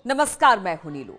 नमस्कार, मैं हूं नीलू।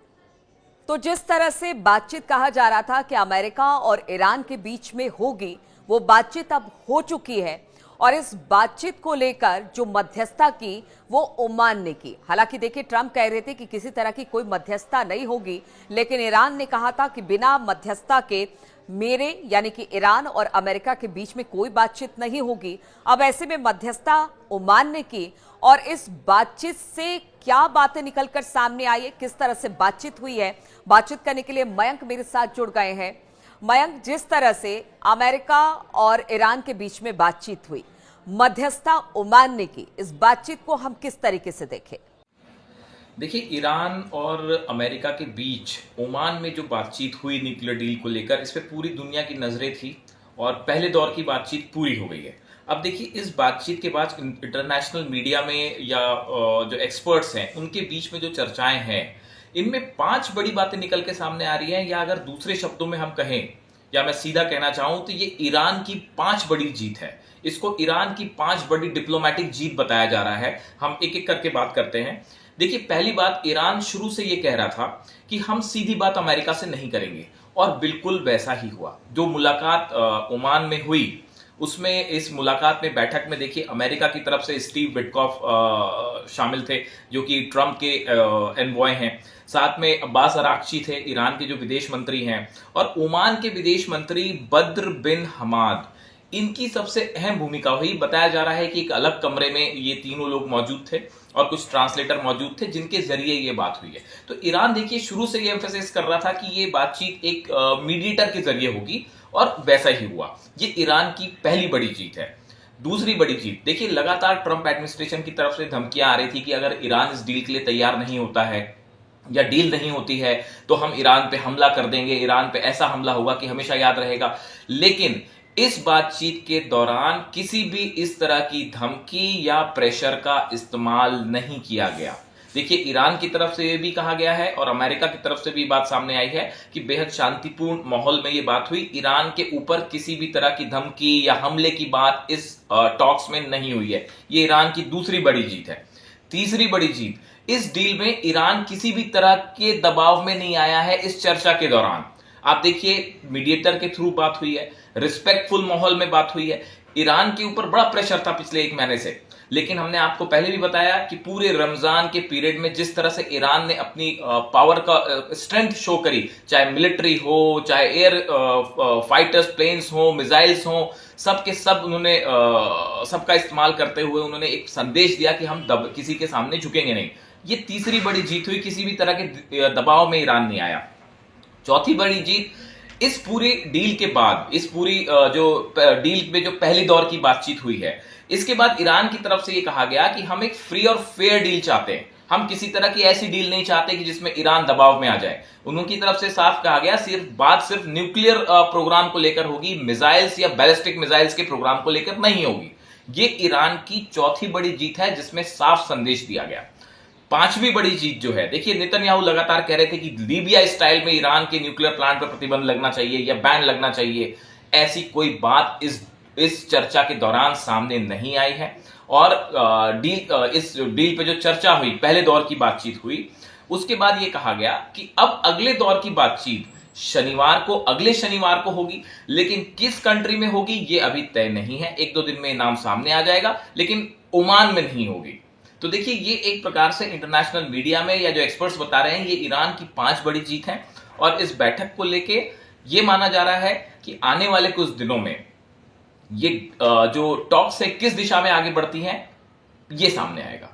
तो जिस तरह से बातचीत कहा जा रहा था कि अमेरिका और ईरान के बीच में होगी, वो बातचीत अब हो चुकी है। और इस बातचीत को लेकर जो मध्यस्थता की वो ओमान ने की। हालांकि देखिए, ट्रंप कह रहे थे कि किसी तरह की कोई मध्यस्थता नहीं होगी, लेकिन ईरान ने कहा था कि बिना मध्यस्थता के मेरे यानी कि ईरान और अमेरिका के बीच में कोई बातचीत नहीं होगी। अब ऐसे में मध्यस्थता ओमान ने की और इस बातचीत से क्या बातें निकलकर सामने आई है, किस तरह से बातचीत हुई है, बातचीत करने के लिए मयंक मेरे साथ जुड़ गए हैं। मयंक, जिस तरह से अमेरिका और ईरान के बीच में बातचीत हुई, मध्यस्थता ओमान ने की, इस बातचीत को हम किस तरीके से देखें? देखिए, ईरान और अमेरिका के बीच ओमान में जो बातचीत हुई न्यूक्लियर डील को लेकर, इस पे पूरी दुनिया की नजरें थी और पहले दौर की बातचीत पूरी हो गई है। अब देखिए, इस बातचीत के बाद इंटरनेशनल मीडिया में या जो एक्सपर्ट्स हैं उनके बीच में जो चर्चाएं हैं, इनमें 5 बड़ी बातें निकल के सामने आ रही हैं। या अगर दूसरे शब्दों में हम कहें या मैं सीधा कहना चाहूं तो ये ईरान की 5 बड़ी जीत है। इसको ईरान की 5 बड़ी डिप्लोमेटिक जीत बताया जा रहा है। हम एक एक करके बात करते हैं। देखिए, पहली बात, ईरान शुरू से यह कह रहा था कि हम सीधी बात अमेरिका से नहीं करेंगे, और बिल्कुल वैसा ही हुआ। जो मुलाकात ओमान में हुई, उसमें इस मुलाकात में बैठक में देखिए अमेरिका की तरफ से स्टीव विटकॉफ शामिल थे, जो कि ट्रंप के एनवॉय हैं। साथ में अब्बास अराक्ची थे, ईरान के जो विदेश मंत्री हैं, और ओमान के विदेश मंत्री बद्र बिन हमाद। इनकी सबसे अहम भूमिका हुई। बताया जा रहा है कि एक अलग कमरे में ये तीनों लोग मौजूद थे और कुछ ट्रांसलेटर मौजूद थे जिनके जरिए ये बात हुई है। तो ईरान देखिए शुरू से ये एम्फेसिस कर रहा था कि ये बातचीत एक मीडिएटर के जरिए होगी, और वैसा ही हुआ। ये ईरान की पहली बड़ी जीत है। दूसरी बड़ी जीत देखिए, लगातार ट्रंप एडमिनिस्ट्रेशन की तरफ से धमकियां आ रही थी कि अगर ईरान इस डील के लिए तैयार नहीं होता है या डील नहीं होती है तो हम ईरान पे हमला कर देंगे, ईरान पे ऐसा हमला होगा कि हमेशा याद रहेगा। लेकिन इस बातचीत के दौरान किसी भी इस तरह की धमकी या प्रेशर का इस्तेमाल नहीं किया गया। देखिए, ईरान की तरफ से यह भी कहा गया है और अमेरिका की तरफ से भी बात सामने आई है कि बेहद शांतिपूर्ण माहौल में यह बात हुई। ईरान के ऊपर किसी भी तरह की धमकी या हमले की बात इस टॉक्स में नहीं हुई है। यह ईरान की दूसरी बड़ी जीत है। तीसरी बड़ी जीत, इस डील में ईरान किसी भी तरह के दबाव में नहीं आया है। इस चर्चा के दौरान आप देखिए, मीडिएटर के थ्रू बात हुई है, रिस्पेक्टफुल माहौल में बात हुई है। ईरान के ऊपर बड़ा प्रेशर था पिछले 1 महीने से, लेकिन हमने आपको पहले भी बताया कि पूरे रमजान के पीरियड में जिस तरह से ईरान ने अपनी पावर का स्ट्रेंथ शो करी, चाहे मिलिट्री हो, चाहे एयर फाइटर्स प्लेन्स हो, मिसाइल्स हो, सब के सब उन्होंने सबका इस्तेमाल करते हुए उन्होंने एक संदेश दिया कि हम किसी के सामने झुकेंगे नहीं। ये तीसरी बड़ी जीत हुई। किसी भी तरह के दबाव में ईरान नहीं आया। चौथी बड़ी जीत, इस पूरी डील के बाद, इस पूरी जो डील में जो पहली दौर की बातचीत हुई है, इसके बाद ईरान की तरफ से यह कहा गया कि हम एक फ्री और फेयर डील चाहते हैं। हम किसी तरह की ऐसी डील नहीं चाहते कि जिसमें ईरान दबाव में आ जाए। उनकी तरफ से साफ कहा गया सिर्फ न्यूक्लियर प्रोग्राम को लेकर होगी, मिसाइल्स या बैलिस्टिक मिसाइल्स के प्रोग्राम को लेकर नहीं होगी। ये ईरान की चौथी बड़ी जीत है जिसमें साफ संदेश दिया गया। पांचवी बड़ी जीत जो है, देखिए, नेतन्याहू लगातार कह रहे थे कि लीबिया स्टाइल में ईरान के न्यूक्लियर प्लांट पर प्रतिबंध लगना चाहिए या बैन लगना चाहिए। ऐसी कोई बात इस चर्चा के दौरान सामने नहीं आई है। और इस डील पे जो चर्चा हुई, पहले दौर की बातचीत हुई, उसके बाद यह कहा गया कि अब अगले दौर की बातचीत अगले शनिवार को होगी। लेकिन किस कंट्री में होगी ये अभी तय नहीं है। 1-2 दिन में नाम सामने आ जाएगा, लेकिन ओमान में नहीं होगी। तो देखिए, ये एक प्रकार से इंटरनेशनल मीडिया में या जो एक्सपर्ट्स बता रहे हैं, ये ईरान की 5 बड़ी जीत है। और इस बैठक को लेके ये माना जा रहा है कि आने वाले कुछ दिनों में ये जो टॉक्स है किस दिशा में आगे बढ़ती हैं, ये सामने आएगा।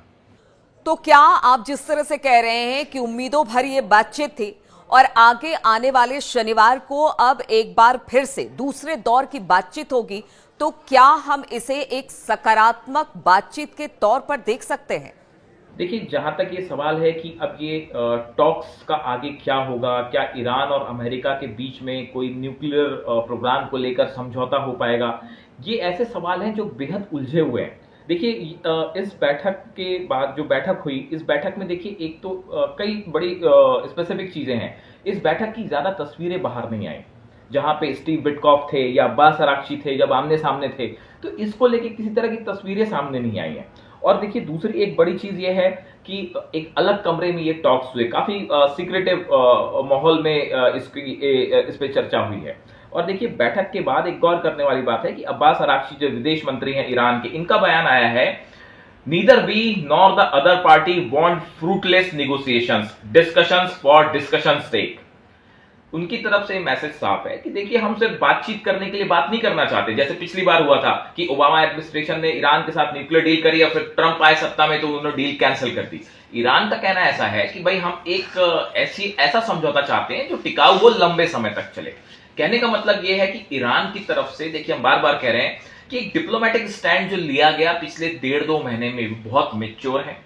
तो क्या आप जिस तरह से कह रहे हैं कि उम्मीदों भरी ये बातचीत थी और आगे आने वाले शनिवार को अब एक बार फिर से दूसरे दौर की बातचीत होगी, तो क्या हम इसे एक सकारात्मक बातचीत के तौर पर देख सकते हैं? देखिए, जहां तक ये सवाल है कि अब ये टॉक्स का आगे क्या होगा, क्या ईरान और अमेरिका के बीच में कोई न्यूक्लियर प्रोग्राम को लेकर समझौता हो पाएगा, ये ऐसे सवाल हैं जो बेहद उलझे हुए हैं। देखिए, इस बैठक के बाद जो बैठक हुई, इस बैठक में देखिए एक तो कई बड़ी स्पेसिफिक चीजें हैं। इस बैठक की ज्यादा तस्वीरें बाहर नहीं आई। जहां पे स्टीव विटकॉफ थे या अब्बास अराक्ची थे, जब आमने सामने थे, तो इसको लेके किसी तरह की तस्वीरें सामने नहीं आई हैं। और देखिए दूसरी एक बड़ी चीज ये है कि एक अलग कमरे में ये टॉक्स हुए, काफी सीक्रेटिव माहौल में इस पे चर्चा हुई है। और देखिए बैठक के बाद एक गौर करने वाली बात है कि अब्बास अराक्ची जो विदेश मंत्री हैं ईरान के, इनका बयान आया है, neither we nor the other party want fruitless negotiations, discussions for discussions sake. उनकी तरफ से मैसेज साफ है कि देखिए हम सिर्फ बातचीत करने के लिए बात नहीं करना चाहते, जैसे पिछली बार हुआ था कि ओबामा एडमिनिस्ट्रेशन ने ईरान के साथ न्यूक्लियर डील करी और फिर ट्रंप आए सत्ता में तो उन्होंने डील कैंसिल कर दी। ईरान का कहना ऐसा है कि भाई हम एक ऐसा समझौता चाहते हैं जो टिकाऊ हो, लंबे समय तक चले। कहने का मतलब यह है कि ईरान की तरफ से, देखिए हम बार बार कह रहे हैं कि एक डिप्लोमेटिक स्टैंड जो लिया गया पिछले 1.5-2 महीने में बहुत मैच्योर है।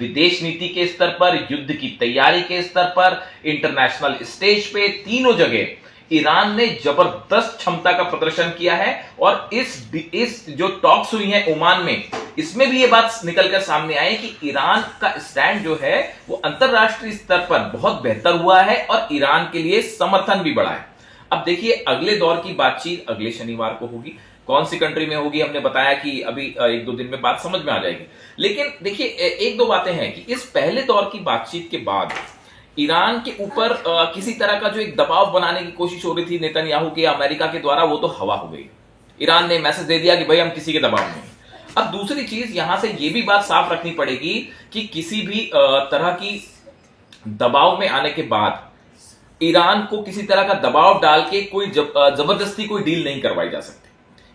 विदेश नीति के स्तर पर, युद्ध की तैयारी के स्तर पर, इंटरनेशनल स्टेज पे, तीनों जगह ईरान ने जबरदस्त क्षमता का प्रदर्शन किया है। और इस जो टॉक्स हुई हैं ओमान में, इसमें भी ये बात निकलकर सामने आई कि ईरान का स्टैंड जो है वो अंतरराष्ट्रीय स्तर पर बहुत बेहतर हुआ है और ईरान के लिए समर्थन भी बढ़ा है। अब देखिए अगले दौर की बातचीत अगले शनिवार को होगी। कौन सी कंट्री में होगी हमने बताया कि अभी 1-2 दिन में बात समझ में आ जाएगी। लेकिन देखिए एक दो बातें हैं कि इस पहले दौर की बातचीत के बाद ईरान के ऊपर किसी तरह का जो एक दबाव बनाने की कोशिश हो रही थी नेतन्याहू के, अमेरिका के द्वारा, वो तो हवा हो गई। ईरान ने मैसेज दे दिया कि भाई हम किसी के दबाव में। अब दूसरी चीज यहां से ये भी बात साफ रखनी पड़ेगी कि किसी भी तरह की दबाव में आने के बाद ईरान को किसी तरह का दबाव डाल के कोई जबरदस्ती कोई डील नहीं करवाई जा सकती।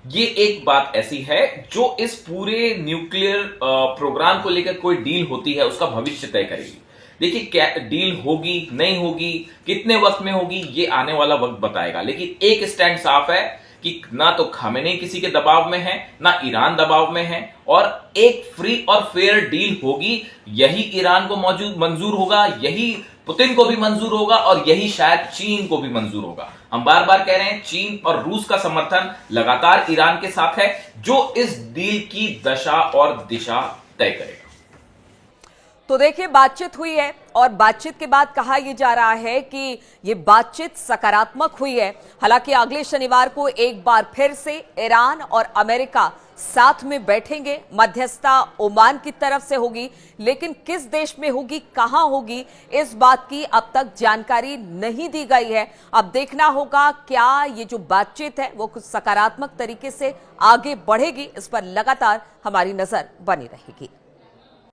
ये एक बात ऐसी है जो इस पूरे न्यूक्लियर प्रोग्राम को लेकर कोई डील होती है उसका भविष्य तय करेगी। देखिए क्या डील होगी, नहीं होगी, कितने वक्त में होगी, ये आने वाला वक्त बताएगा। लेकिन एक स्टैंड साफ है कि ना तो खामेनेई किसी के दबाव में है, ना ईरान दबाव में है, और एक फ्री और फेयर डील होगी, यही ईरान को मंजूर होगा, यही पुतिन को भी मंजूर होगा और यही शायद चीन को भी मंजूर होगा। हम बार बार कह रहे हैं चीन और रूस का समर्थन लगातार ईरान के साथ है, जो इस डील की दशा और दिशा तय करेगा। तो देखिए बातचीत हुई है और बातचीत के बाद कहा यह जा रहा है कि ये बातचीत सकारात्मक हुई है। हालांकि अगले शनिवार को एक बार फिर से ईरान और अमेरिका साथ में बैठेंगे, मध्यस्थता ओमान की तरफ से होगी, लेकिन किस देश में होगी, कहां होगी, इस बात की अब तक जानकारी नहीं दी गई है। अब देखना होगा क्या ये जो बातचीत है वो कुछ सकारात्मक तरीके से आगे बढ़ेगी। इस पर लगातार हमारी नजर बनी रहेगी।